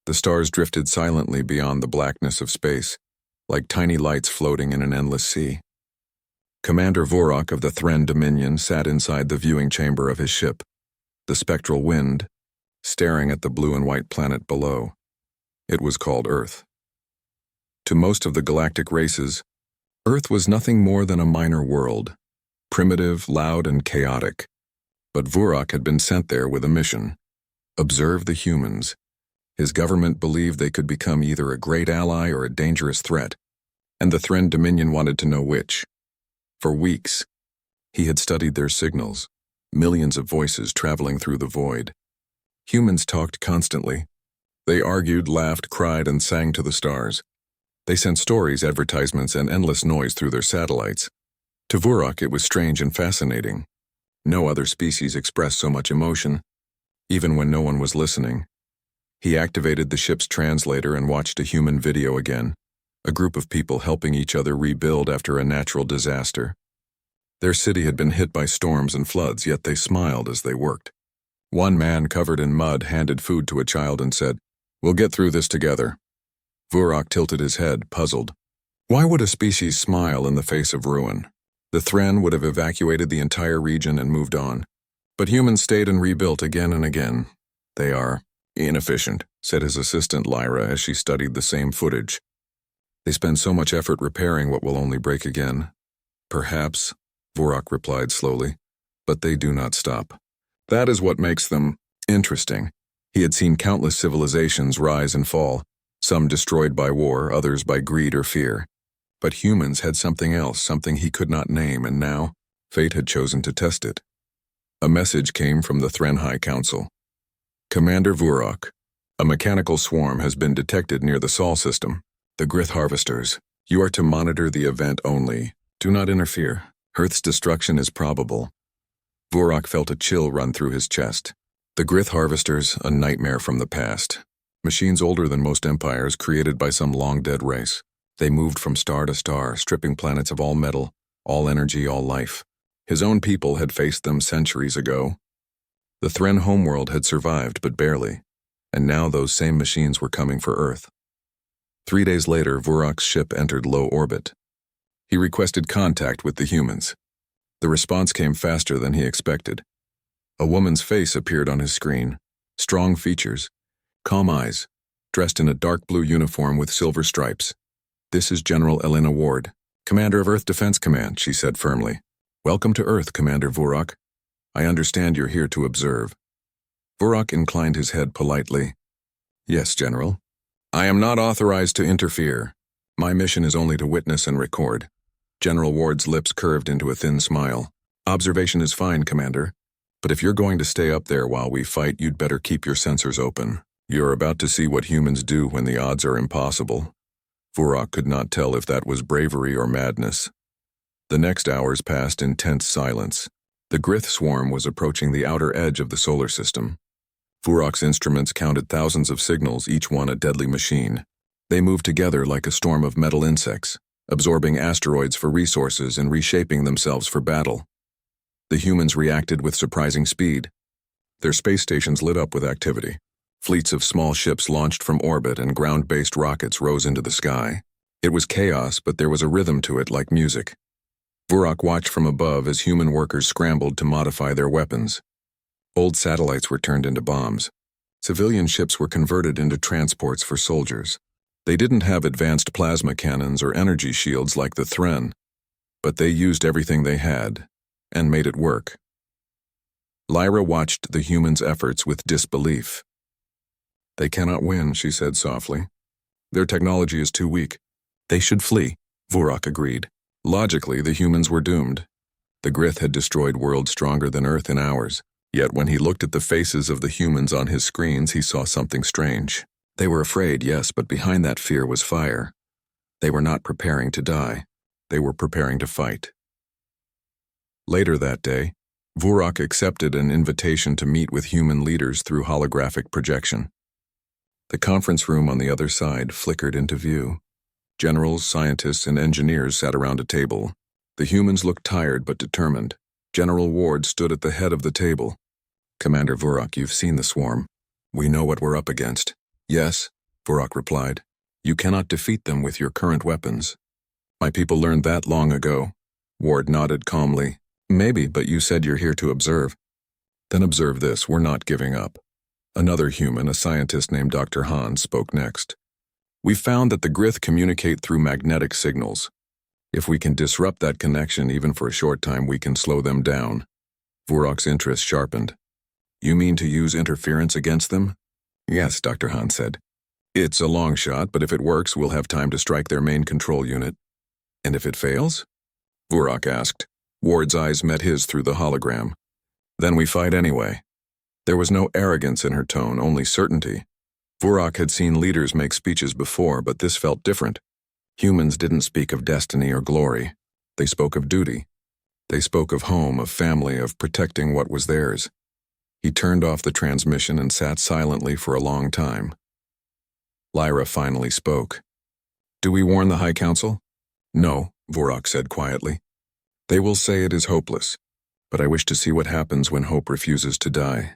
The stars drifted silently beyond the blackness of space, like tiny lights floating in an endless sea. Commander Vorok of the Thren Dominion sat inside the viewing chamber of his ship, the spectral wind, staring at the blue and white planet below. It was called Earth. To most of the galactic races, Earth was nothing more than a minor world, primitive, loud, and chaotic. But Vorok had been sent there with a mission: observe the humans. His government believed they could become either a great ally or a dangerous threat, and the Thren Dominion wanted to know which. For weeks, he had studied their signals, millions of voices traveling through the void. Humans talked constantly. They argued, laughed, cried, and sang to the stars. They sent stories, advertisements, and endless noise through their satellites. To Vorok, it was strange and fascinating. No other species expressed so much emotion, even when no one was listening. He activated the ship's translator and watched a human video again, a group of people helping each other rebuild after a natural disaster. Their city had been hit by storms and floods, yet they smiled as they worked. One man covered in mud handed food to a child and said, "We'll get through this together." Vorok tilted his head, puzzled. Why would a species smile in the face of ruin? The Thren would have evacuated the entire region and moved on. But humans stayed and rebuilt again and again. They are inefficient, said his assistant Lyra as she studied the same footage. They spend so much effort repairing what will only break again. Perhaps, Vorok replied slowly, but they do not stop. That is what makes them interesting. He had seen countless civilizations rise and fall, some destroyed by war, others by greed or fear. But humans had something else, something he could not name, and now fate had chosen to test it. A message came from the Thren High Council. Commander Vorok, a mechanical swarm has been detected near the Sol system. The Grith Harvesters. You are to monitor the event only. Do not interfere. Earth's destruction is probable. Vorok felt a chill run through his chest. The Grith Harvesters, a nightmare from the past. Machines older than most empires, created by some long-dead race. They moved from star to star, stripping planets of all metal, all energy, all life. His own people had faced them centuries ago. The Thren homeworld had survived, but barely, and now those same machines were coming for Earth. 3 days later, Vorok's ship entered low orbit. He requested contact with the humans. The response came faster than he expected. A woman's face appeared on his screen. Strong features, calm eyes, dressed in a dark blue uniform with silver stripes. This is General Elena Ward, Commander of Earth Defense Command, she said firmly. Welcome to Earth, Commander Vorok. I understand you're here to observe. Vorok inclined his head politely. Yes, General. I am not authorized to interfere. My mission is only to witness and record. General Ward's lips curved into a thin smile. Observation is fine, Commander. But if you're going to stay up there while we fight, you'd better keep your sensors open. You're about to see what humans do when the odds are impossible. Vorok could not tell if that was bravery or madness. The next hours passed in tense silence. The Grith swarm was approaching the outer edge of the solar system. Vorok's instruments counted thousands of signals, each one a deadly machine. They moved together like a storm of metal insects, absorbing asteroids for resources and reshaping themselves for battle. The humans reacted with surprising speed. Their space stations lit up with activity. Fleets of small ships launched from orbit and ground-based rockets rose into the sky. It was chaos, but there was a rhythm to it like music. Vorok watched from above as human workers scrambled to modify their weapons. Old satellites were turned into bombs. Civilian ships were converted into transports for soldiers. They didn't have advanced plasma cannons or energy shields like the Thren, but they used everything they had and made it work. Lyra watched the humans' efforts with disbelief. They cannot win, she said softly. Their technology is too weak. They should flee, Vorok agreed. Logically, the humans were doomed. The Grith had destroyed worlds stronger than Earth in hours. Yet when he looked at the faces of the humans on his screens, he saw something strange. They were afraid, yes, but behind that fear was fire. They were not preparing to die. They were preparing to fight. Later that day, Vorok accepted an invitation to meet with human leaders through holographic projection. The conference room on the other side flickered into view. Generals, scientists, and engineers sat around a table. The humans looked tired but determined. General Ward stood at the head of the table. Commander Vorok, you've seen the swarm. We know what we're up against. Yes, Vorak replied. You cannot defeat them with your current weapons. My people learned that long ago. Ward nodded calmly. Maybe, but you said you're here to observe. Then observe this, we're not giving up. Another human, a scientist named Dr. Hans, spoke next. We found that the Grith communicate through magnetic signals. If we can disrupt that connection even for a short time, we can slow them down. Vorak's interest sharpened. You mean to use interference against them? Yes, Dr. Hans said. It's a long shot, but if it works, we'll have time to strike their main control unit. And if it fails? Vorak asked. Ward's eyes met his through the hologram. Then we fight anyway. There was no arrogance in her tone, only certainty. Vorak had seen leaders make speeches before, but this felt different. Humans didn't speak of destiny or glory. They spoke of duty. They spoke of home, of family, of protecting what was theirs. He turned off the transmission and sat silently for a long time. Lyra finally spoke. Do we warn the High Council? No, Vorak said quietly. They will say it is hopeless, but I wish to see what happens when hope refuses to die.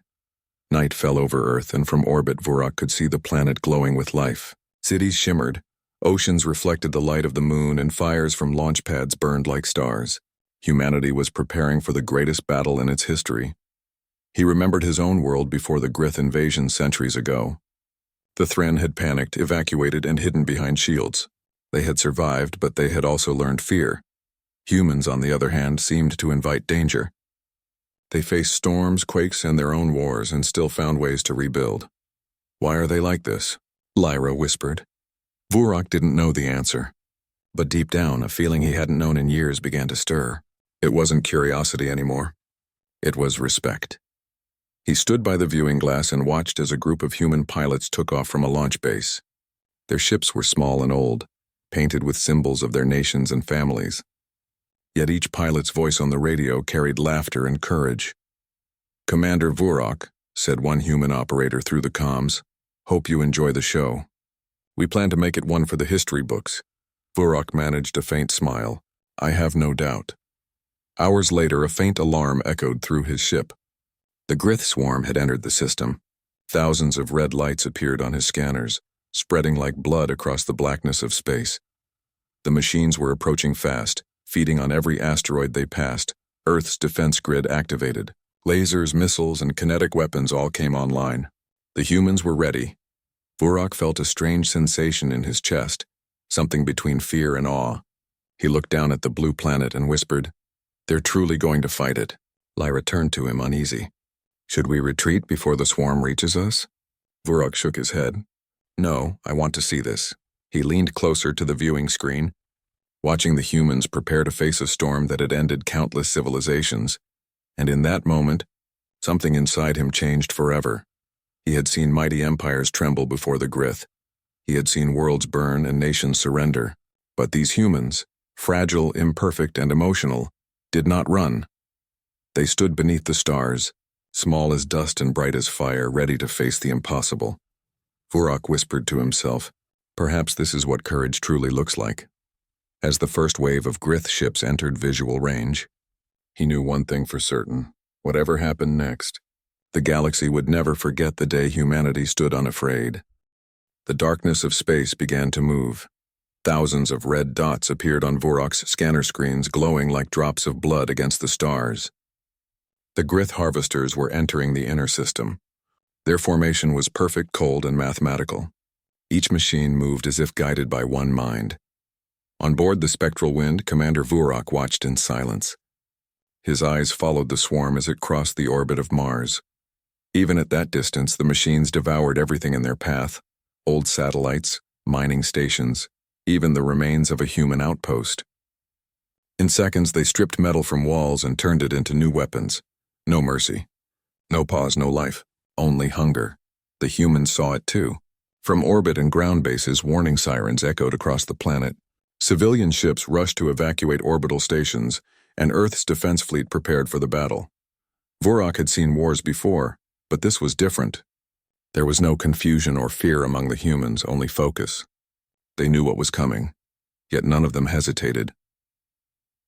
Night fell over Earth, and from orbit Vorak could see the planet glowing with life. Cities shimmered, oceans reflected the light of the moon, and fires from launch pads burned like stars. Humanity was preparing for the greatest battle in its history. He remembered his own world before the Grith invasion centuries ago. The Thren had panicked, evacuated, and hidden behind shields. They had survived, but they had also learned fear. Humans, on the other hand, seemed to invite danger. They faced storms, quakes, and their own wars, and still found ways to rebuild. Why are they like this? Lyra whispered. Vorak didn't know the answer. But deep down, a feeling he hadn't known in years began to stir. It wasn't curiosity anymore. It was respect. He stood by the viewing glass and watched as a group of human pilots took off from a launch base. Their ships were small and old, painted with symbols of their nations and families. Yet each pilot's voice on the radio carried laughter and courage. Commander Vorak, said one human operator through the comms, hope you enjoy the show. We plan to make it one for the history books. Vorak managed a faint smile. I have no doubt. Hours later, a faint alarm echoed through his ship. The Grith swarm had entered the system. Thousands of red lights appeared on his scanners, spreading like blood across the blackness of space. The machines were approaching fast, feeding on every asteroid they passed. Earth's defense grid activated. Lasers, missiles, and kinetic weapons all came online. The humans were ready. Vorak felt a strange sensation in his chest, something between fear and awe. He looked down at the blue planet and whispered, They're truly going to fight it. Lyra turned to him uneasy. Should we retreat before the swarm reaches us? Vorak shook his head. No, I want to see this. He leaned closer to the viewing screen, watching the humans prepare to face a storm that had ended countless civilizations. And in that moment, something inside him changed forever. He had seen mighty empires tremble before the Grith. He had seen worlds burn and nations surrender. But these humans, fragile, imperfect, and emotional, did not run. They stood beneath the stars, small as dust and bright as fire, ready to face the impossible. Vorak whispered to himself, perhaps this is what courage truly looks like. As the first wave of Grith ships entered visual range, he knew one thing for certain. Whatever happened next, the galaxy would never forget the day humanity stood unafraid. The darkness of space began to move. Thousands of red dots appeared on Vorak's scanner screens, glowing like drops of blood against the stars. The Grith harvesters were entering the inner system. Their formation was perfect, cold, and mathematical. Each machine moved as if guided by one mind. On board the spectral wind, Commander Vorak watched in silence. His eyes followed the swarm as it crossed the orbit of Mars. Even at that distance, the machines devoured everything in their path: old satellites, mining stations, even the remains of a human outpost. In seconds, they stripped metal from walls and turned it into new weapons. No mercy. No pause, no life. Only hunger. The humans saw it too. From orbit and ground bases, warning sirens echoed across the planet. Civilian ships rushed to evacuate orbital stations, and Earth's defense fleet prepared for the battle. Vorak had seen wars before, but this was different. There was no confusion or fear among the humans, only focus. They knew what was coming, yet none of them hesitated.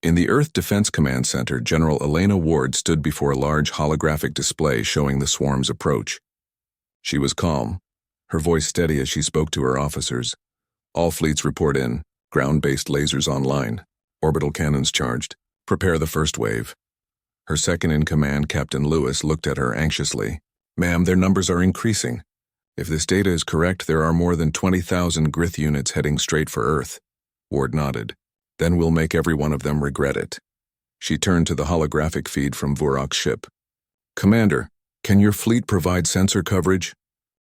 In the Earth Defense Command Center, General Elena Ward stood before a large holographic display showing the swarm's approach. She was calm, her voice steady as she spoke to her officers. All fleets report in, ground-based lasers online, orbital cannons charged. Prepare the first wave. Her second-in-command, Captain Lewis, looked at her anxiously. Ma'am, their numbers are increasing. If this data is correct, there are more than 20,000 Grith units heading straight for Earth. Ward nodded. Then we'll make every one of them regret it. She turned to the holographic feed from Vorok's ship. Commander, can your fleet provide sensor coverage?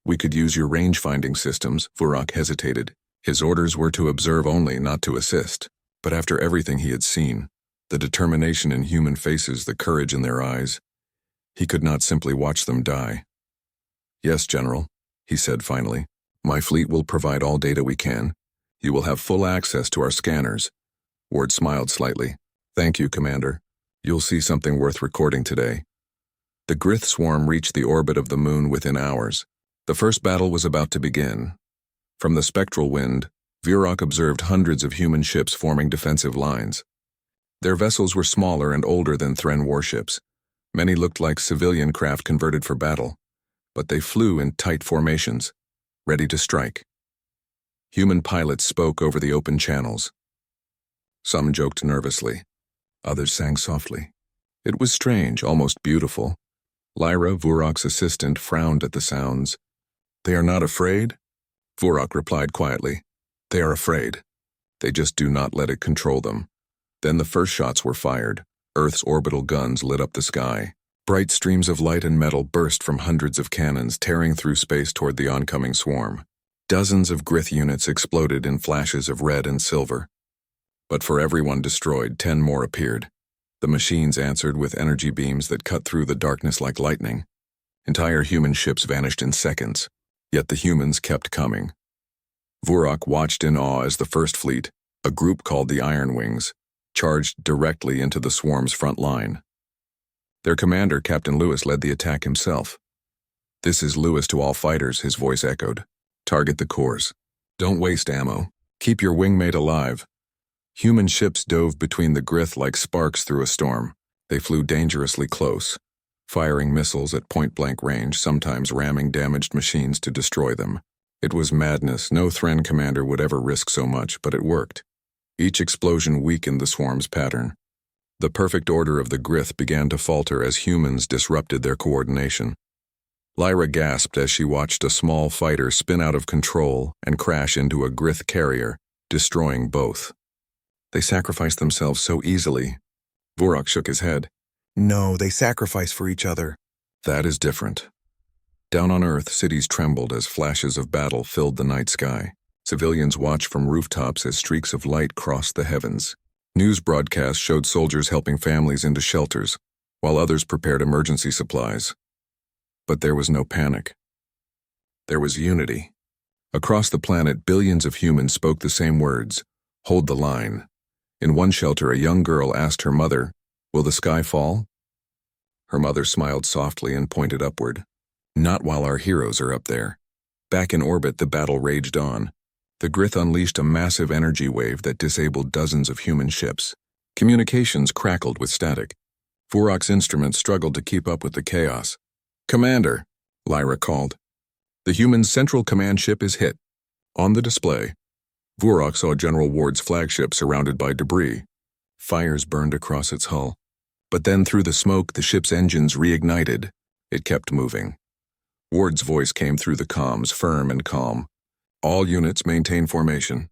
We could use your range-finding systems. Vorok hesitated. His orders were to observe only, not to assist. But after everything he had seen, the determination in human faces, the courage in their eyes, he could not simply watch them die. Yes, General, he said finally. My fleet will provide all data we can. You will have full access to our scanners. Ward smiled slightly. Thank you, Commander. You'll see something worth recording today. The Grith swarm reached the orbit of the moon within hours. The first battle was about to begin. From the spectral wind, Vorok observed hundreds of human ships forming defensive lines. Their vessels were smaller and older than Thren warships. Many looked like civilian craft converted for battle, but they flew in tight formations, ready to strike. Human pilots spoke over the open channels. Some joked nervously. Others sang softly. It was strange, almost beautiful. Lyra, Vorok's assistant, frowned at the sounds. They are not afraid? Vorok replied quietly. They are afraid. They just do not let it control them. Then the first shots were fired. Earth's orbital guns lit up the sky. Bright streams of light and metal burst from hundreds of cannons, tearing through space toward the oncoming swarm. Dozens of Grith units exploded in flashes of red and silver. But for every one destroyed, 10 more appeared. The machines answered with energy beams that cut through the darkness like lightning. Entire human ships vanished in seconds, yet the humans kept coming. Vorok watched in awe as the first fleet, a group called the Iron Wings, charged directly into the swarm's front line. Their commander, Captain Lewis, led the attack himself. This is Lewis to all fighters, his voice echoed. Target the cores. Don't waste ammo. Keep your wingmate alive. Human ships dove between the Grith like sparks through a storm. They flew dangerously close, firing missiles at point-blank range, sometimes ramming damaged machines to destroy them. It was madness. No Thren commander would ever risk so much, but it worked. Each explosion weakened the swarm's pattern. The perfect order of the Grith began to falter as humans disrupted their coordination. Lyra gasped as she watched a small fighter spin out of control and crash into a Grith carrier, destroying both. They sacrificed themselves so easily. Vorok shook his head. No, they sacrifice for each other. That is different. Down on Earth, cities trembled as flashes of battle filled the night sky. Civilians watched from rooftops as streaks of light crossed the heavens. News broadcasts showed soldiers helping families into shelters, while others prepared emergency supplies. But there was no panic. There was unity. Across the planet, billions of humans spoke the same words. Hold the line. In one shelter, a young girl asked her mother, "Will the sky fall?" Her mother smiled softly and pointed upward. Not while our heroes are up there. Back in orbit, the battle raged on. The Grith unleashed a massive energy wave that disabled dozens of human ships. Communications crackled with static. Vorok's instruments struggled to keep up with the chaos. Commander, Lyra called. The human central command ship is hit. On the display, Vorok saw General Ward's flagship surrounded by debris. Fires burned across its hull. But then through the smoke, the ship's engines reignited. It kept moving. Ward's voice came through the comms, firm and calm. All units maintain formation.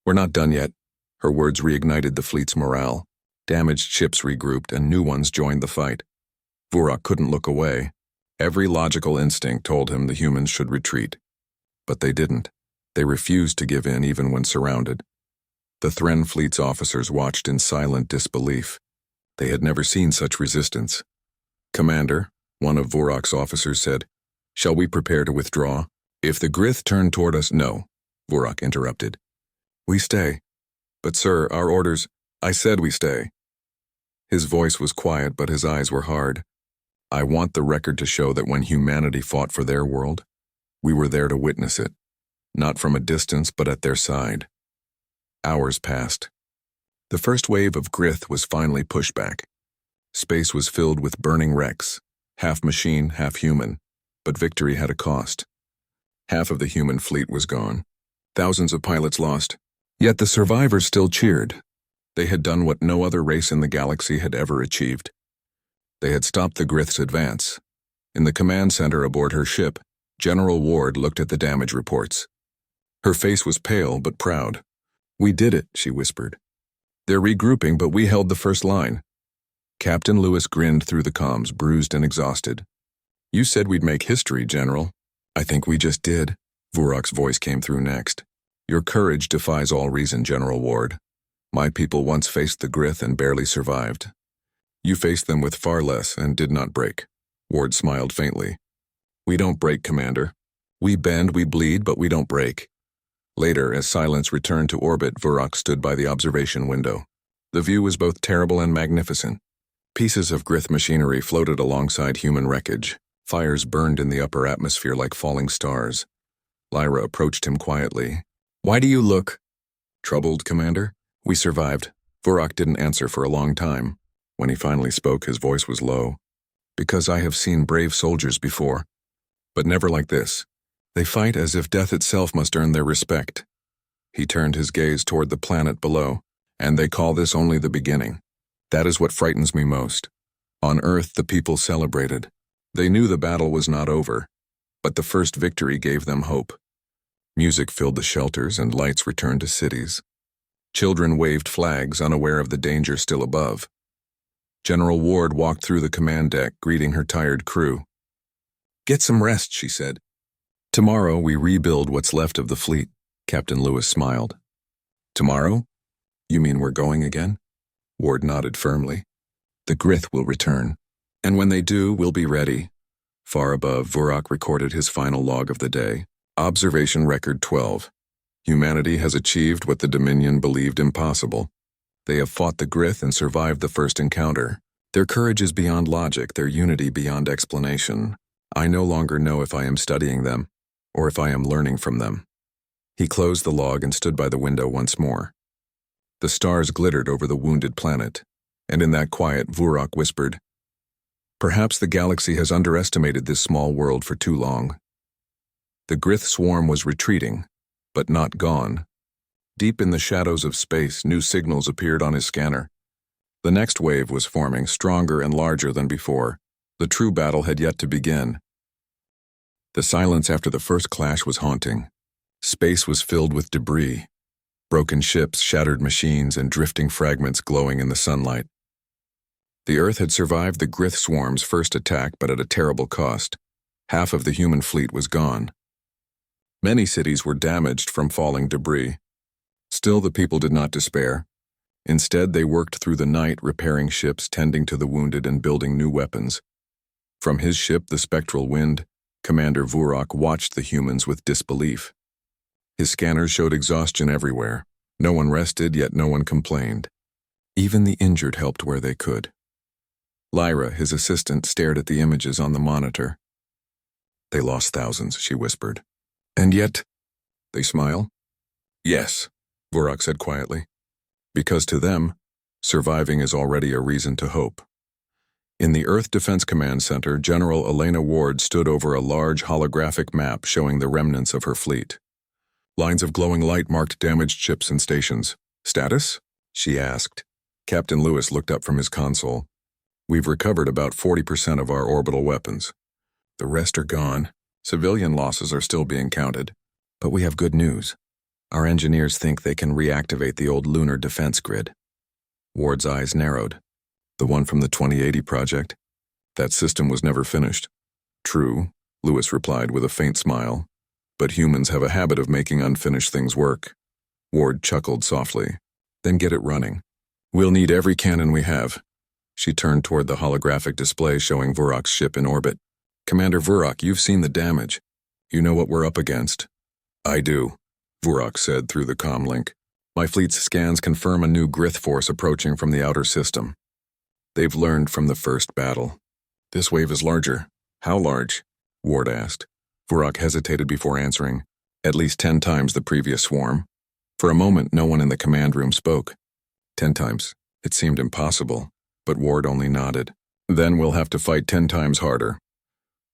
We're not done yet. Her words reignited the fleet's morale. Damaged ships regrouped and new ones joined the fight. Vorok couldn't look away. Every logical instinct told him the humans should retreat. But they didn't. They refused to give in even when surrounded. The Thren fleet's officers watched in silent disbelief. They had never seen such resistance. Commander, one of Vorok's officers said, "Shall we prepare to withdraw?" "If the Grith turn toward us, no," Vorok interrupted. "We stay." "But sir, our orders—" "I said we stay." His voice was quiet, but his eyes were hard. "I want the record to show that when humanity fought for their world, we were there to witness it. Not from a distance, but at their side." Hours passed. The first wave of Grith was finally pushed back. Space was filled with burning wrecks, half machine, half human, but victory had a cost. Half of the human fleet was gone. Thousands of pilots lost. Yet the survivors still cheered. They had done what no other race in the galaxy had ever achieved. They had stopped the Grith's advance. In the command center aboard her ship, General Ward looked at the damage reports. Her face was pale but proud. "We did it," she whispered. "They're regrouping, but we held the first line." Captain Lewis grinned through the comms, bruised and exhausted. "You said we'd make history, General." "I think we just did." Vorok's voice came through next. "Your courage defies all reason, General Ward. My people once faced the Grith and barely survived. You faced them with far less and did not break." Ward smiled faintly. "We don't break, Commander. We bend, we bleed, but we don't break." Later, as Silence returned to orbit, Vorok stood by the observation window. The view was both terrible and magnificent. Pieces of Grith machinery floated alongside human wreckage. Fires burned in the upper atmosphere like falling stars. Lyra approached him quietly. "Why do you look troubled, Commander?" "We survived." Vorok didn't answer for a long time. When he finally spoke, his voice was low. "Because I have seen brave soldiers before, but never like this. They fight as if death itself must earn their respect." He turned his gaze toward the planet below. "And they call this only the beginning. That is what frightens me most. On Earth, the people celebrated. They knew the battle was not over, but the first victory gave them hope. Music filled the shelters and lights returned to cities. Children waved flags, unaware of the danger still above. General Ward walked through the command deck, greeting her tired crew. "Get some rest," she said. "Tomorrow we rebuild what's left of the fleet." Captain Lewis smiled. "Tomorrow? You mean we're going again?" Ward nodded firmly. "The Grith will return. And when they do, we'll be ready." Far above, Vorok recorded his final log of the day. Observation Record 12. Humanity has achieved what the Dominion believed impossible. They have fought the Grith and survived the first encounter. Their courage is beyond logic, their unity beyond explanation. I no longer know if I am studying them, or if I am learning from them. He closed the log and stood by the window once more. The stars glittered over the wounded planet, and in that quiet, Vorok whispered, "Perhaps the galaxy has underestimated this small world for too long." The Grith swarm was retreating, but not gone. Deep in the shadows of space, new signals appeared on his scanner. The next wave was forming, stronger and larger than before. The true battle had yet to begin. The silence after the first clash was haunting. Space was filled with debris, broken ships, shattered machines, and drifting fragments glowing in the sunlight. The Earth had survived the Grith swarm's first attack, but at a terrible cost. Half of the human fleet was gone. Many cities were damaged from falling debris. Still, the people did not despair. Instead, they worked through the night, repairing ships, tending to the wounded, and building new weapons. From his ship, the Spectral Wind, Commander Vorok watched the humans with disbelief. His scanners showed exhaustion everywhere. No one rested, yet no one complained. Even the injured helped where they could. Lyra, his assistant, stared at the images on the monitor. "They lost thousands," she whispered. "And yet, they smile?" "Yes," Vorok said quietly. "Because to them, surviving is already a reason to hope." In the Earth Defense Command Center, General Elena Ward stood over a large holographic map showing the remnants of her fleet. Lines of glowing light marked damaged ships and stations. "Status?" she asked. Captain Lewis looked up from his console. "We've recovered about 40% of our orbital weapons. The rest are gone. Civilian losses are still being counted. But we have good news. Our engineers think they can reactivate the old lunar defense grid." Ward's eyes narrowed. "The one from the 2080 project? That system was never finished." "True," Lewis replied with a faint smile. "But humans have a habit of making unfinished things work." Ward chuckled softly. "Then get it running. We'll need every cannon we have." She turned toward the holographic display showing Vorok's ship in orbit. "Commander Vorok, you've seen the damage. You know what we're up against." "I do," Vorok said through the comm link. "My fleet's scans confirm a new Grith force approaching from the outer system. They've learned from the first battle." "This wave is larger." "How large?" Ward asked. Vorok hesitated before answering. "At least 10 times the previous swarm." For a moment, no one in the command room spoke. 10 times. It seemed impossible, but Ward only nodded. "Then we'll have to fight 10 times harder."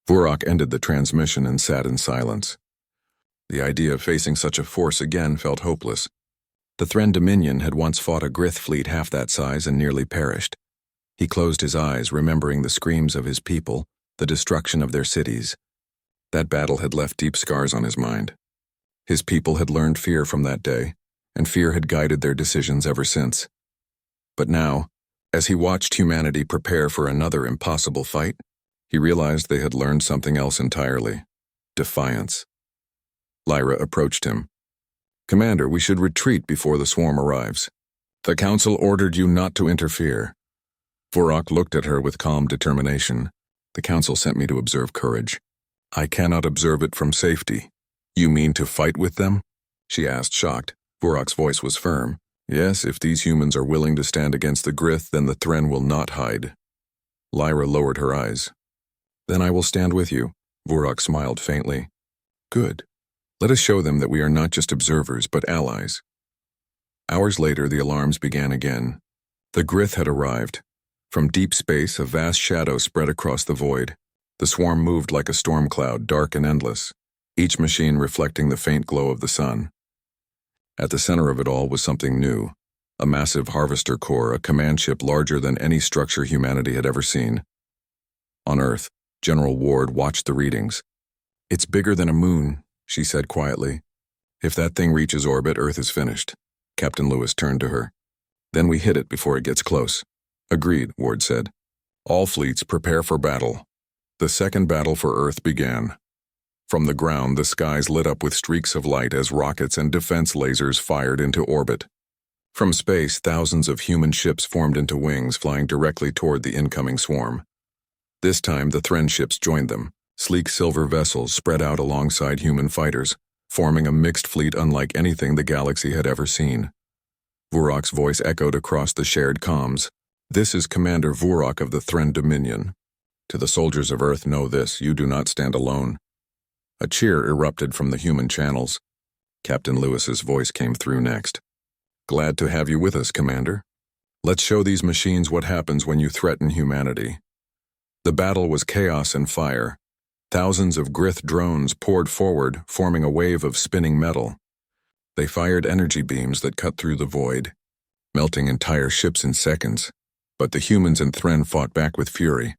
Vorok ended the transmission and sat in silence. The idea of facing such a force again felt hopeless. The Thren Dominion had once fought a Grith fleet half that size and nearly perished. He closed his eyes, remembering the screams of his people, the destruction of their cities. That battle had left deep scars on his mind. His people had learned fear from that day, and fear had guided their decisions ever since. But now, as he watched humanity prepare for another impossible fight, he realized they had learned something else entirely: defiance. Lyra approached him. "Commander, we should retreat before the swarm arrives. The Council ordered you not to interfere." Vorok looked at her with calm determination. "The Council sent me to observe courage. I cannot observe it from safety." "You mean to fight with them?" she asked, shocked. Vorok's voice was firm. "Yes, if these humans are willing to stand against the Grith, then the Thren will not hide." Lyra lowered her eyes. "Then I will stand with you." Vorok smiled faintly. "Good. Let us show them that we are not just observers, but allies." Hours later, the alarms began again. The Grith had arrived. From deep space, a vast shadow spread across the void. The swarm moved like a storm cloud, dark and endless, each machine reflecting the faint glow of the sun. At the center of it all was something new, a massive harvester core, a command ship larger than any structure humanity had ever seen. On Earth, General Ward watched the readings. "It's bigger than a moon," she said quietly. "If that thing reaches orbit, Earth is finished." Captain Lewis turned to her. "Then we hit it before it gets close." "Agreed," Ward said. "All fleets prepare for battle." The second battle for Earth began. From the ground, the skies lit up with streaks of light as rockets and defense lasers fired into orbit. From space, thousands of human ships formed into wings, flying directly toward the incoming swarm. This time, the Thren ships joined them, sleek silver vessels spread out alongside human fighters, forming a mixed fleet unlike anything the galaxy had ever seen. Vorok's voice echoed across the shared comms. "This is Commander Vorok of the Thren Dominion. To the soldiers of Earth, know this: you do not stand alone." A cheer erupted from the human channels. Captain Lewis's voice came through next. "Glad to have you with us, Commander. Let's show these machines what happens when you threaten humanity." The battle was chaos and fire. Thousands of Grith drones poured forward, forming a wave of spinning metal. They fired energy beams that cut through the void, melting entire ships in seconds. But the humans and Thren fought back with fury.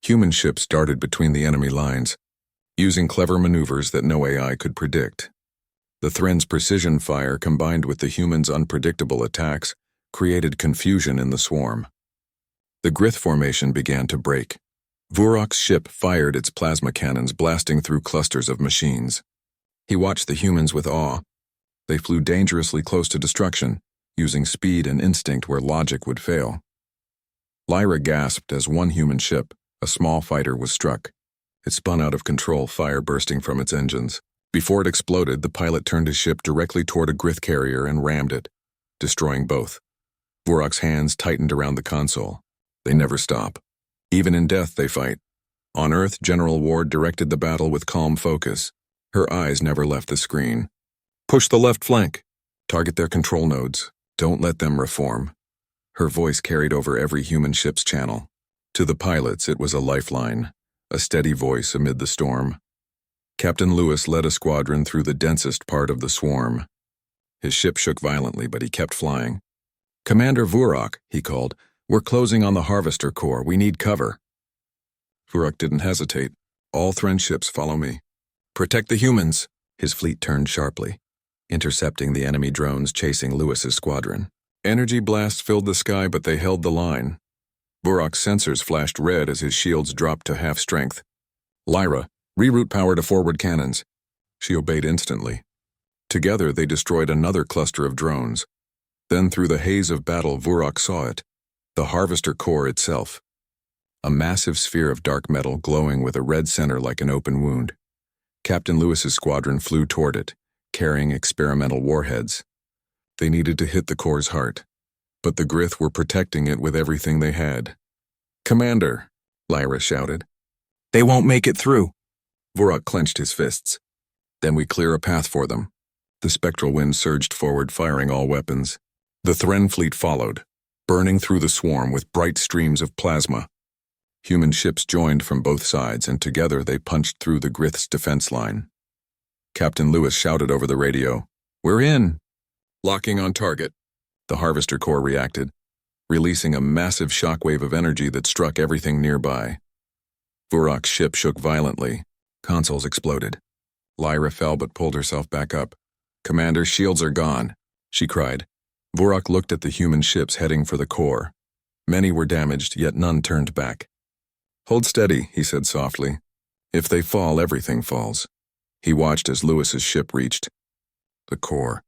Human ships darted between the enemy lines, using clever maneuvers that no AI could predict. The Thren's precision fire, combined with the humans' unpredictable attacks, created confusion in the swarm. The Grith formation began to break. Vorok's ship fired its plasma cannons, blasting through clusters of machines. He watched the humans with awe. They flew dangerously close to destruction, using speed and instinct where logic would fail. Lyra gasped as one human ship, a small fighter, was struck. It spun out of control, fire bursting from its engines. Before it exploded, the pilot turned his ship directly toward a Grith carrier and rammed it, destroying both. Vorok's hands tightened around the console. They never stop. Even in death, they fight. On Earth, General Ward directed the battle with calm focus. Her eyes never left the screen. "Push the left flank. Target their control nodes. Don't let them reform." Her voice carried over every human ship's channel. To the pilots, it was a lifeline, a steady voice amid the storm. Captain Lewis led a squadron through the densest part of the swarm. His ship shook violently, but he kept flying. "Commander Vorok," he called, "we're closing on the Harvester Core. We need cover." Vorok didn't hesitate. "All Thren ships, follow me. Protect the humans." His fleet turned sharply, intercepting the enemy drones chasing Lewis's squadron. Energy blasts filled the sky, but they held the line. Vorok's sensors flashed red as his shields dropped to half strength. "Lyra, reroute power to forward cannons." She obeyed instantly. Together, they destroyed another cluster of drones. Then, through the haze of battle, Vorok saw it: the Harvester Core itself. A massive sphere of dark metal glowing with a red center like an open wound. Captain Lewis's squadron flew toward it, carrying experimental warheads. They needed to hit the core's heart, but the Grith were protecting it with everything they had. "Commander," Lyra shouted. "They won't make it through." Vorok clenched his fists. "Then we clear a path for them." The spectral wind surged forward, firing all weapons. The Thren fleet followed, burning through the swarm with bright streams of plasma. Human ships joined from both sides, and together they punched through the Grith's defense line. Captain Lewis shouted over the radio. "We're in!" "Locking on target." The Harvester Corps reacted, releasing a massive shockwave of energy that struck everything nearby. Vurak's ship shook violently. Consoles exploded. Lyra fell but pulled herself back up. "Commander, shields are gone," she cried. Vurak looked at the human ships heading for the core. Many were damaged, yet none turned back. "Hold steady," he said softly. "If they fall, everything falls." He watched as Lewis's ship reached the core.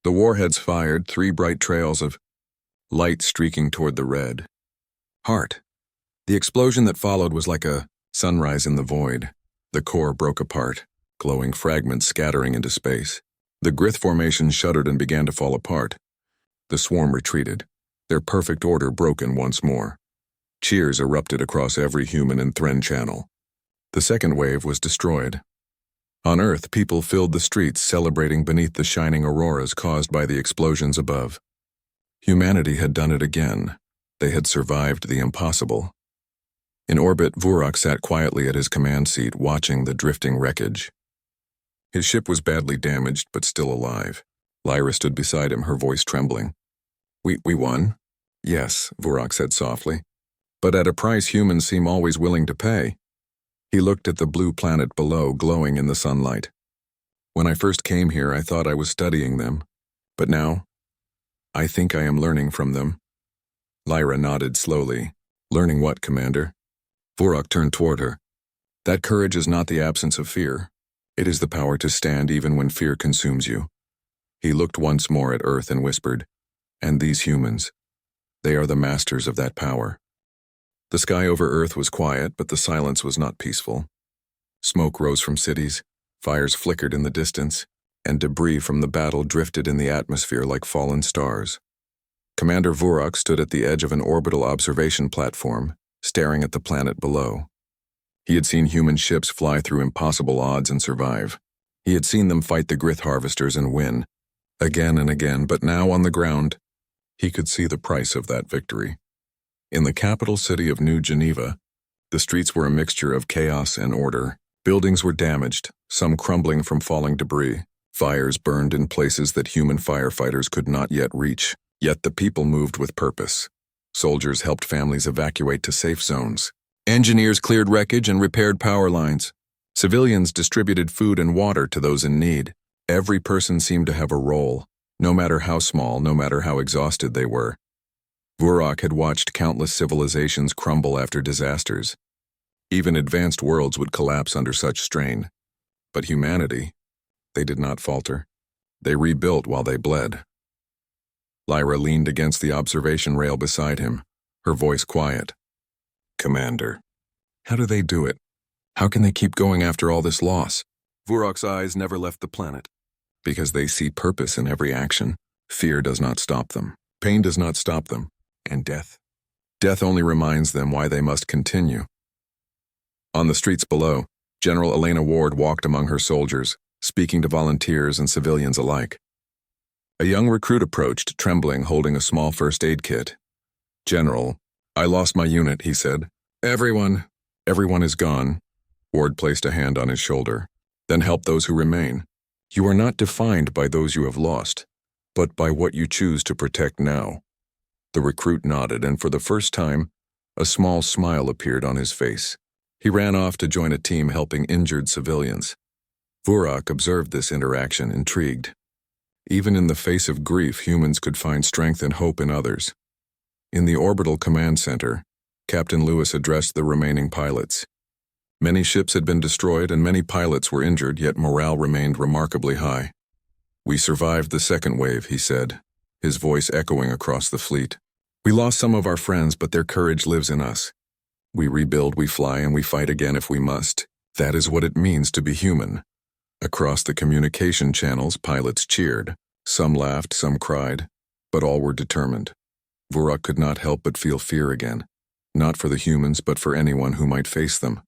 The warheads fired, 3 bright trails of light streaking toward the red. Heart. The explosion that followed was like a sunrise in the void. The core broke apart, glowing fragments scattering into space. The Grith formation shuddered and began to fall apart. The swarm retreated, their perfect order broken once more. Cheers erupted across every human and Thren channel. The second wave was destroyed. On Earth, people filled the streets celebrating beneath the shining auroras caused by the explosions above. Humanity had done it again. They had survived the impossible. In orbit, Vurak sat quietly at his command seat, watching the drifting wreckage. His ship was badly damaged, but still alive. Lyra stood beside him, her voice trembling. We won?" "Yes," Vurak said softly. "But at a price humans seem always willing to pay." He looked at the blue planet below, glowing in the sunlight. "When I first came here, I thought I was studying them. But now, I think I am learning from them." Lyra nodded slowly. "Learning what, Commander?" Vurak turned toward her. "That courage is not the absence of fear. It is the power to stand even when fear consumes you." He looked once more at Earth and whispered, "And these humans, they are the masters of that power." The sky over Earth was quiet, but the silence was not peaceful. Smoke rose from cities, fires flickered in the distance, and debris from the battle drifted in the atmosphere like fallen stars. Commander Vurak stood at the edge of an orbital observation platform, staring at the planet below. He had seen human ships fly through impossible odds and survive. He had seen them fight the Grith harvesters and win, again and again, but now on the ground, he could see the price of that victory. In the capital city of New Geneva, the streets were a mixture of chaos and order. Buildings were damaged, some crumbling from falling debris. Fires burned in places that human firefighters could not yet reach. Yet the people moved with purpose. Soldiers helped families evacuate to safe zones. Engineers cleared wreckage and repaired power lines. Civilians distributed food and water to those in need. Every person seemed to have a role, no matter how small, no matter how exhausted they were. Vurak had watched countless civilizations crumble after disasters. Even advanced worlds would collapse under such strain. But humanity, they did not falter. They rebuilt while they bled. Lyra leaned against the observation rail beside him, her voice quiet. "Commander, how do they do it? How can they keep going after all this loss?" Vurak's eyes never left the planet. "Because they see purpose in every action. Fear does not stop them. Pain does not stop them. And death. Death only reminds them why they must continue." On the streets below, General Elena Ward walked among her soldiers, speaking to volunteers and civilians alike. A young recruit approached, trembling, holding a small first aid kit. "General, I lost my unit," he said. Everyone is gone." Ward placed a hand on his shoulder. "Then help those who remain. You are not defined by those you have lost, but by what you choose to protect now." The recruit nodded, and for the first time, a small smile appeared on his face. He ran off to join a team helping injured civilians. Vurak observed this interaction, intrigued. Even in the face of grief, humans could find strength and hope in others. In the orbital command center, Captain Lewis addressed the remaining pilots. Many ships had been destroyed and many pilots were injured, yet morale remained remarkably high. "We survived the second wave," he said, his voice echoing across the fleet. "We lost some of our friends, but their courage lives in us. We rebuild, we fly, and we fight again if we must. That is what it means to be human." Across the communication channels, pilots cheered. Some laughed, some cried, but all were determined. Vurak could not help but feel fear again, not for the humans, but for anyone who might face them.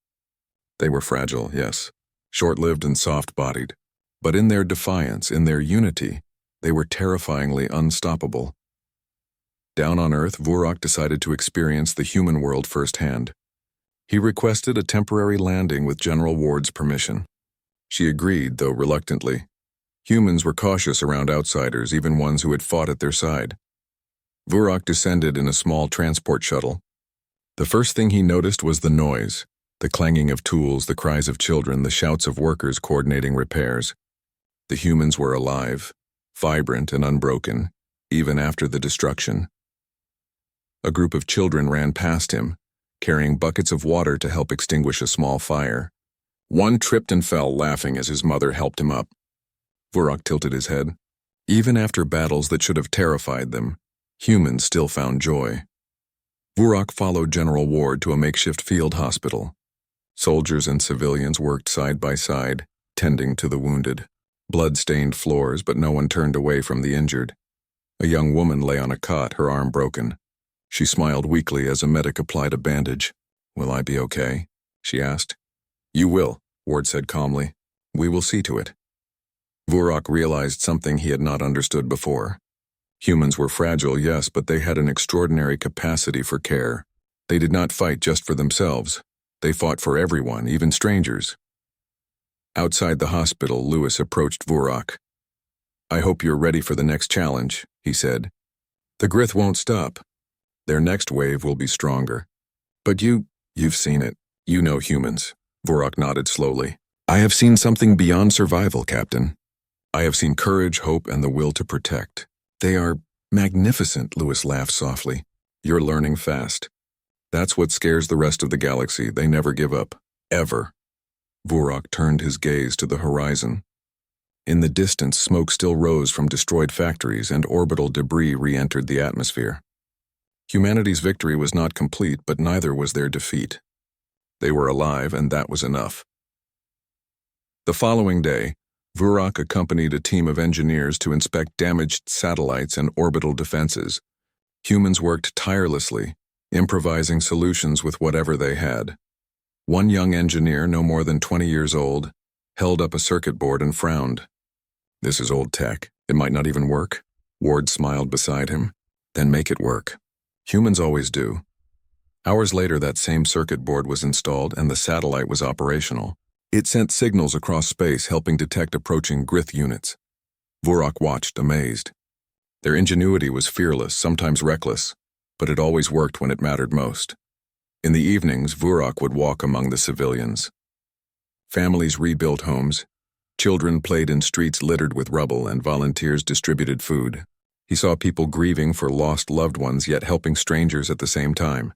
They were fragile, yes, short-lived and soft-bodied, but in their defiance, in their unity, they were terrifyingly unstoppable. Down on Earth, Vurak decided to experience the human world firsthand. He requested a temporary landing with General Ward's permission. She agreed, though reluctantly. Humans were cautious around outsiders, even ones who had fought at their side. Vurok descended in a small transport shuttle. The first thing he noticed was the noise, the clanging of tools, the cries of children, the shouts of workers coordinating repairs. The humans were alive, vibrant and unbroken, even after the destruction. A group of children ran past him, carrying buckets of water to help extinguish a small fire. One tripped and fell, laughing as his mother helped him up. Vurok tilted his head. Even after battles that should have terrified them, humans still found joy. Vurok followed General Ward to a makeshift field hospital. Soldiers and civilians worked side by side, tending to the wounded. Blood-stained floors, but no one turned away from the injured. A young woman lay on a cot, her arm broken. She smiled weakly as a medic applied a bandage. "Will I be okay?" she asked. "You will," Ward said calmly. "We will see to it." Vurok realized something he had not understood before. Humans were fragile, yes, but they had an extraordinary capacity for care. They did not fight just for themselves. They fought for everyone, even strangers. Outside the hospital, Lewis approached Vurok. "I hope you're ready for the next challenge," he said. "The Grith won't stop. Their next wave will be stronger. But you've seen it. You know humans." Vurok nodded slowly. "I have seen something beyond survival, Captain. I have seen courage, hope, and the will to protect. They are magnificent," Lewis laughed softly. "You're learning fast. That's what scares the rest of the galaxy. They never give up. Ever." Vurok turned his gaze to the horizon. In the distance, smoke still rose from destroyed factories and orbital debris re-entered the atmosphere. Humanity's victory was not complete, but neither was their defeat. They were alive, and that was enough. The following day, Vurok accompanied a team of engineers to inspect damaged satellites and orbital defenses. Humans worked tirelessly, improvising solutions with whatever they had. One young engineer, no more than 20 years old, held up a circuit board and frowned. "This is old tech. It might not even work." Ward smiled beside him. "Then make it work. Humans always do." Hours later, that same circuit board was installed and the satellite was operational. It sent signals across space, helping detect approaching Grith units. Vurok watched, amazed. Their ingenuity was fearless, sometimes reckless, but it always worked when it mattered most. In the evenings, Vurok would walk among the civilians. Families rebuilt homes. Children played in streets littered with rubble, and volunteers distributed food. He saw people grieving for lost loved ones, yet helping strangers at the same time.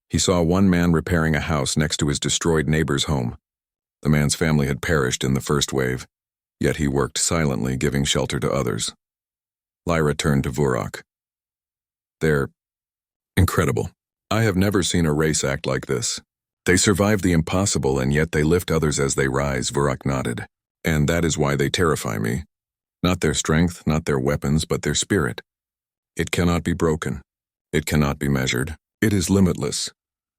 He saw one man repairing a house next to his destroyed neighbor's home. The man's family had perished in the first wave, yet he worked silently, giving shelter to others. Lyra turned to Vurok. "They're incredible. I have never seen a race act like this. They survive the impossible, and yet they lift others as they rise," Vurok nodded. "And that is why they terrify me. Not their strength, not their weapons, but their spirit. It cannot be broken. It cannot be measured. It is limitless."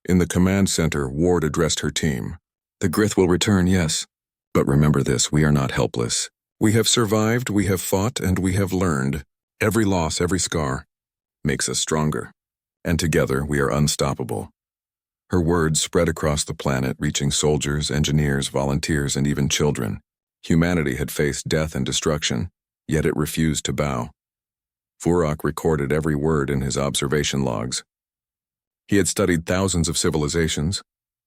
In the command center, Ward addressed her team. "The Grith will return, yes. But remember this, we are not helpless. We have survived, we have fought, and we have learned. Every loss, every scar, makes us stronger. And together, we are unstoppable." Her words spread across the planet, reaching soldiers, engineers, volunteers, and even children. Humanity had faced death and destruction, yet it refused to bow. Vurok recorded every word in his observation logs. He had studied thousands of civilizations,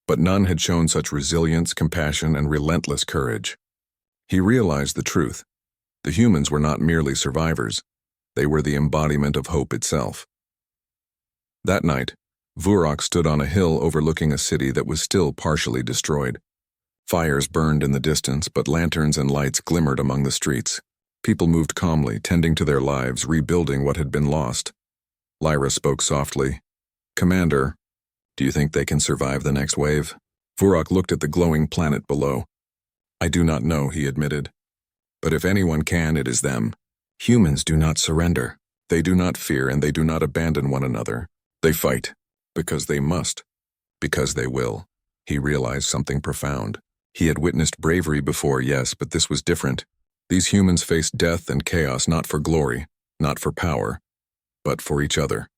but none had shown such resilience, compassion, and relentless courage. He realized the truth. The humans were not merely survivors. They were the embodiment of hope itself. That night, Vurok stood on a hill overlooking a city that was still partially destroyed. Fires burned in the distance, but lanterns and lights glimmered among the streets. People moved calmly, tending to their lives, rebuilding what had been lost. Lyra spoke softly. "Commander, do you think they can survive the next wave?" Vurok looked at the glowing planet below. "I do not know," he admitted. "But if anyone can, it is them. Humans do not surrender. They do not fear, and they do not abandon one another. They fight, because they must, because they will." He realized something profound. He had witnessed bravery before, yes, but this was different. These humans faced death and chaos not for glory, not for power, but for each other.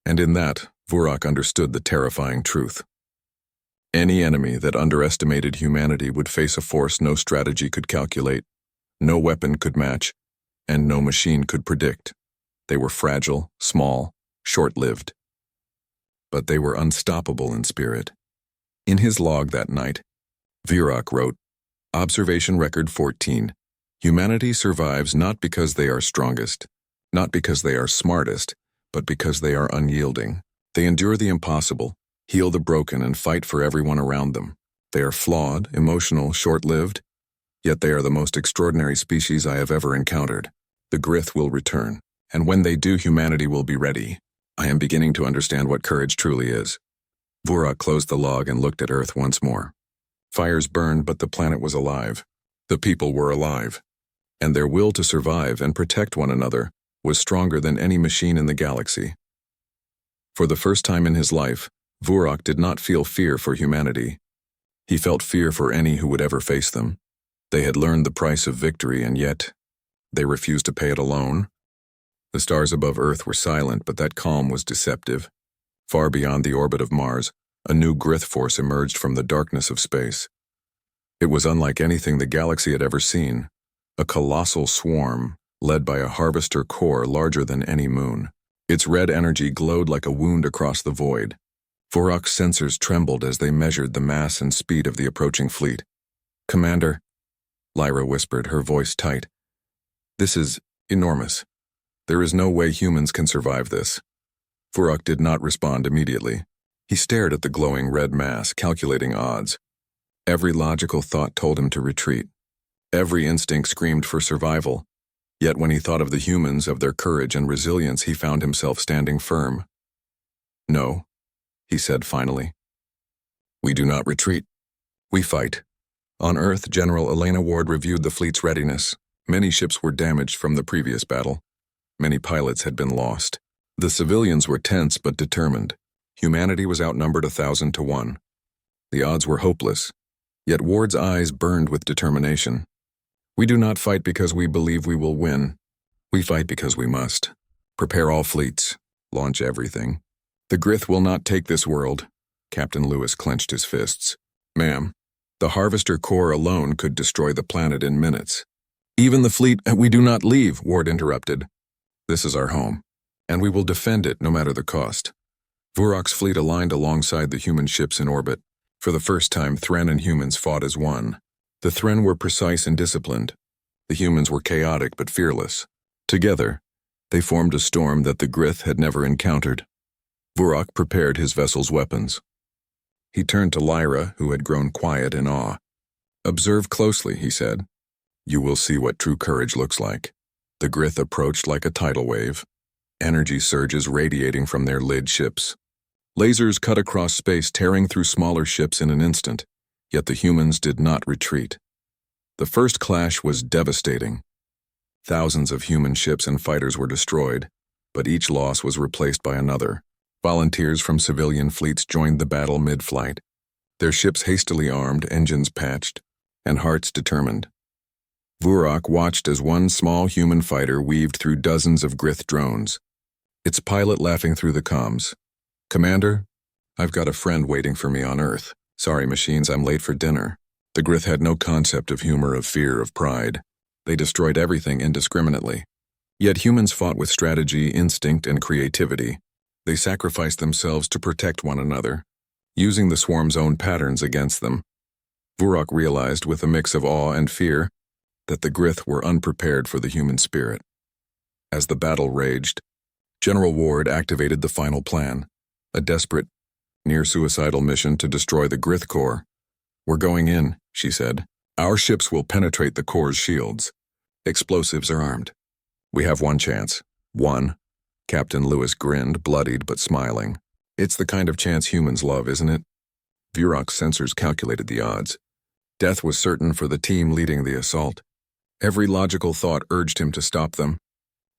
And in that, Vurok understood the terrifying truth. Any enemy that underestimated humanity would face a force no strategy could calculate, no weapon could match, and no machine could predict. They were fragile, small, short-lived. But they were unstoppable in spirit. In his log that night, Viewership wrote, Observation Record 14. Humanity survives not because they are strongest, not because they are smartest, but because they are unyielding. They endure the impossible, heal the broken, and fight for everyone around them. They are flawed, emotional, short-lived, yet they are the most extraordinary species I have ever encountered. The Grith will return, and when they do, humanity will be ready. I am beginning to understand what courage truly is. Viewership closed the log and looked at Earth once more. Fires burned, but the planet was alive. The people were alive. And their will to survive and protect one another was stronger than any machine in the galaxy. For the first time in his life, Viewership did not feel fear for humanity. He felt fear for any who would ever face them. They had learned the price of victory, and yet they refused to pay it alone. The stars above Earth were silent, but that calm was deceptive. Far beyond the orbit of Mars, a new Grith force emerged from the darkness of space. It was unlike anything the galaxy had ever seen, a colossal swarm led by a harvester core larger than any moon. Its red energy glowed like a wound across the void. Viewership's sensors trembled as they measured the mass and speed of the approaching fleet. Commander, Lyra whispered, her voice tight. This is enormous. There is no way humans can survive this. Viewership did not respond immediately. He stared at the glowing red mass, calculating odds. Every logical thought told him to retreat. Every instinct screamed for survival. Yet when he thought of the humans, of their courage and resilience, he found himself standing firm. No, he said finally. We do not retreat. We fight. On Earth, General Elena Ward reviewed the fleet's readiness. Many ships were damaged from the previous battle. Many pilots had been lost. The civilians were tense but determined. Humanity was outnumbered 1,000 to 1. The odds were hopeless, yet Ward's eyes burned with determination. We do not fight because we believe we will win. We fight because we must. Prepare all fleets. Launch everything. The Grith will not take this world. Captain Lewis clenched his fists. Ma'am, the Harvester Core alone could destroy the planet in minutes. Even the fleet, we do not leave, Ward interrupted. This is our home, and we will defend it no matter the cost. Viewership's fleet aligned alongside the human ships in orbit. For the first time, Thren and humans fought as one. The Thren were precise and disciplined. The humans were chaotic but fearless. Together, they formed a storm that the Grith had never encountered. Viewership prepared his vessel's weapons. He turned to Lyra, who had grown quiet in awe. Observe closely, he said. You will see what true courage looks like. The Grith approached like a tidal wave, energy surges radiating from their lid ships. Lasers cut across space, tearing through smaller ships in an instant, yet the humans did not retreat. The first clash was devastating. Thousands of human ships and fighters were destroyed, but each loss was replaced by another. Volunteers from civilian fleets joined the battle mid-flight, their ships hastily armed, engines patched, and hearts determined. Viewership watched as one small human fighter weaved through dozens of Grith drones, its pilot laughing through the comms. Commander, I've got a friend waiting for me on Earth. Sorry, machines, I'm late for dinner. The Grith had no concept of humor, of fear, of pride. They destroyed everything indiscriminately. Yet humans fought with strategy, instinct, and creativity. They sacrificed themselves to protect one another, using the swarm's own patterns against them. Viewership realized with a mix of awe and fear that the Grith were unprepared for the human spirit. As the battle raged, General Ward activated the final plan, a desperate, near-suicidal mission to destroy the Grith core. We're going in, she said. Our ships will penetrate the core's shields. Explosives are armed. We have one chance. One. Captain Lewis grinned, bloodied but smiling. It's the kind of chance humans love, isn't it? Viewership's sensors calculated the odds. Death was certain for the team leading the assault. Every logical thought urged him to stop them.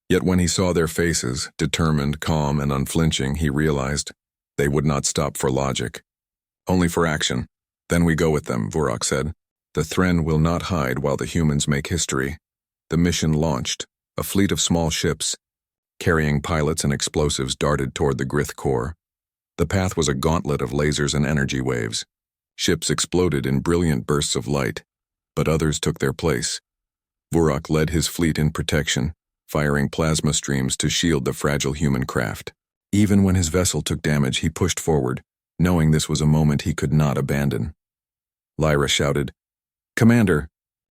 Yet when he saw their faces, determined, calm, and unflinching, he realized they would not stop for logic. Only for action. Then we go with them, Viewership said. The Thren will not hide while the humans make history. The mission launched. A fleet of small ships, carrying pilots and explosives, darted toward the Grith core. The path was a gauntlet of lasers and energy waves. Ships exploded in brilliant bursts of light, but others took their place. Vorak led his fleet in protection, firing plasma streams to shield the fragile human craft. Even when his vessel took damage, he pushed forward, knowing this was a moment he could not abandon. Lyra shouted, "Commander,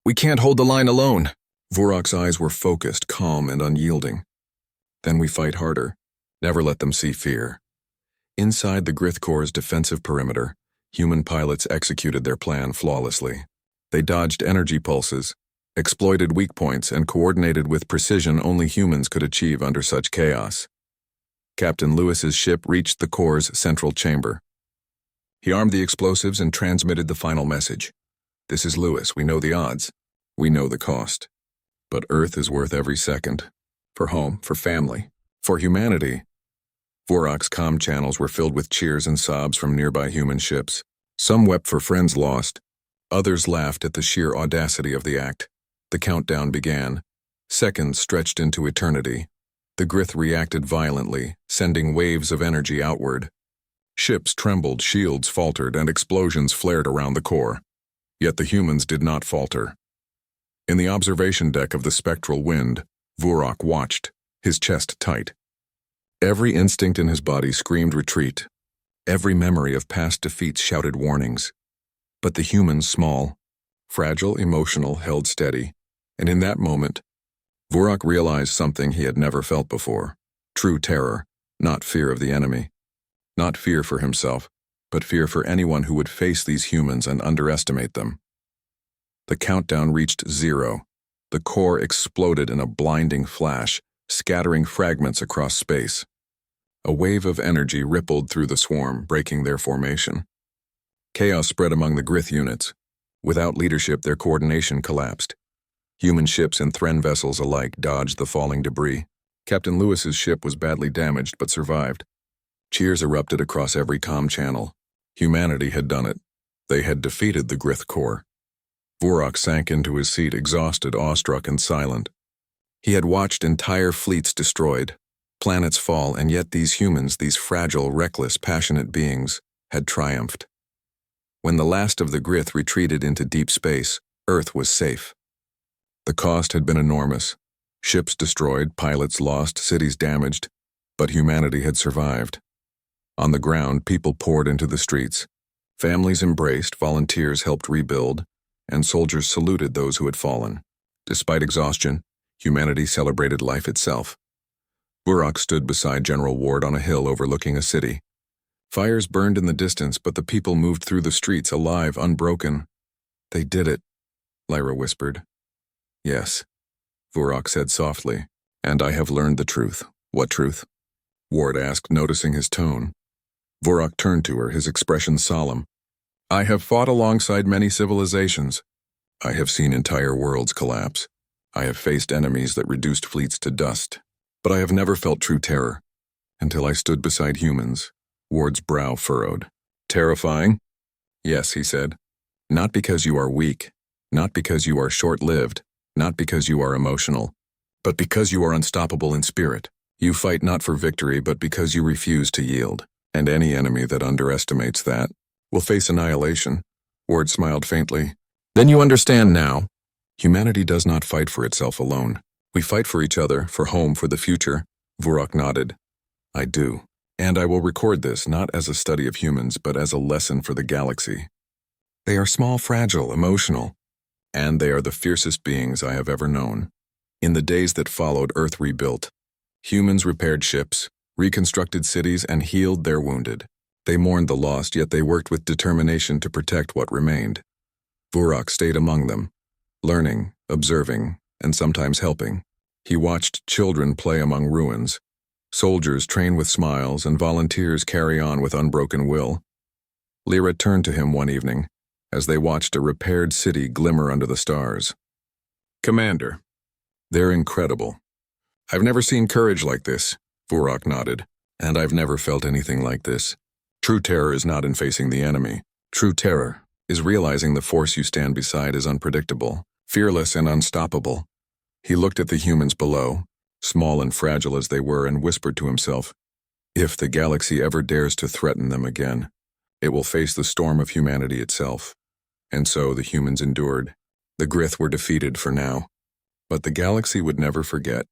we can't hold the line alone." Vorak's eyes were focused, calm, and unyielding. "Then we fight harder. Never let them see fear." Inside the Gryth Corps' defensive perimeter, human pilots executed their plan flawlessly. They dodged energy pulses, exploited weak points, and coordinated with precision only humans could achieve under such chaos. Captain Lewis's ship reached the Corps' central chamber. He armed the explosives and transmitted the final message. "This is Lewis. We know the odds. We know the cost. But Earth is worth every second. For home, for family, for humanity." Vorak's comm channels were filled with cheers and sobs from nearby human ships. Some wept for friends lost. Others laughed at the sheer audacity of the act. The countdown began. Seconds stretched into eternity. The Gryth reacted violently, sending waves of energy outward. Ships trembled, shields faltered, and explosions flared around the core. Yet the humans did not falter. In the observation deck of the spectral wind, Vorak watched, his chest tight. Every instinct in his body screamed retreat. Every memory of past defeats shouted warnings. But the humans, small, fragile, emotional, held steady. And in that moment, Vorak realized something he had never felt before. True terror, not fear of the enemy. Not fear for himself, but fear for anyone who would face these humans and underestimate them. The countdown reached 0. The core exploded in a blinding flash, scattering fragments across space. A wave of energy rippled through the swarm, breaking their formation. Chaos spread among the Gryth units. Without leadership, their coordination collapsed. Human ships and Thren vessels alike dodged the falling debris. Captain Lewis's ship was badly damaged but survived. Cheers erupted across every comm channel. Humanity had done it. They had defeated the Gryth Corps. Vorak sank into his seat, exhausted, awestruck, and silent. He had watched entire fleets destroyed, planets fall, and yet these humans, these fragile, reckless, passionate beings, had triumphed. When the last of the Gryth retreated into deep space, Earth was safe. The cost had been enormous. Ships destroyed, pilots lost, cities damaged, but humanity had survived. On the ground, people poured into the streets. Families embraced, volunteers helped rebuild, and soldiers saluted those who had fallen. Despite exhaustion, humanity celebrated life itself. Vorak stood beside General Ward on a hill overlooking a city. Fires burned in the distance, but the people moved through the streets alive, unbroken. "They did it," Lyra whispered. "Yes," Vorak said softly, "and I have learned the truth." "What truth?" Ward asked, noticing his tone. Vorak turned to her, his expression solemn. "I have fought alongside many civilizations. I have seen entire worlds collapse. I have faced enemies that reduced fleets to dust. But I have never felt true terror, until I stood beside humans." Ward's brow furrowed. "Terrifying?" "Yes," he said. "Not because you are weak, not because you are short-lived, not because you are emotional, but because you are unstoppable in spirit. You fight not for victory, but because you refuse to yield. And any enemy that underestimates that will face annihilation." Ward smiled faintly. "Then you understand now. Humanity does not fight for itself alone. We fight for each other, for home, for the future." Vorak nodded. "I do. And I will record this not as a study of humans, but as a lesson for the galaxy. They are small, fragile, emotional, and they are the fiercest beings I have ever known." In the days that followed, Earth rebuilt. Humans repaired ships, reconstructed cities, and healed their wounded. They mourned the lost, yet they worked with determination to protect what remained. Vorak stayed among them, learning, observing, and sometimes helping. He watched children play among ruins, soldiers train with smiles, and volunteers carry on with unbroken will. Lyra turned to him one evening, as they watched a repaired city glimmer under the stars. "Commander, they're incredible. I've never seen courage like this," Vorak nodded, "and I've never felt anything like this. True terror is not in facing the enemy. True terror is realizing the force you stand beside is unpredictable, fearless and unstoppable." He looked at the humans below, small and fragile as they were, and whispered to himself, "If the galaxy ever dares to threaten them again, It will face the storm of humanity itself. And so the humans endured. The Grith were defeated for now. But the galaxy would never forget.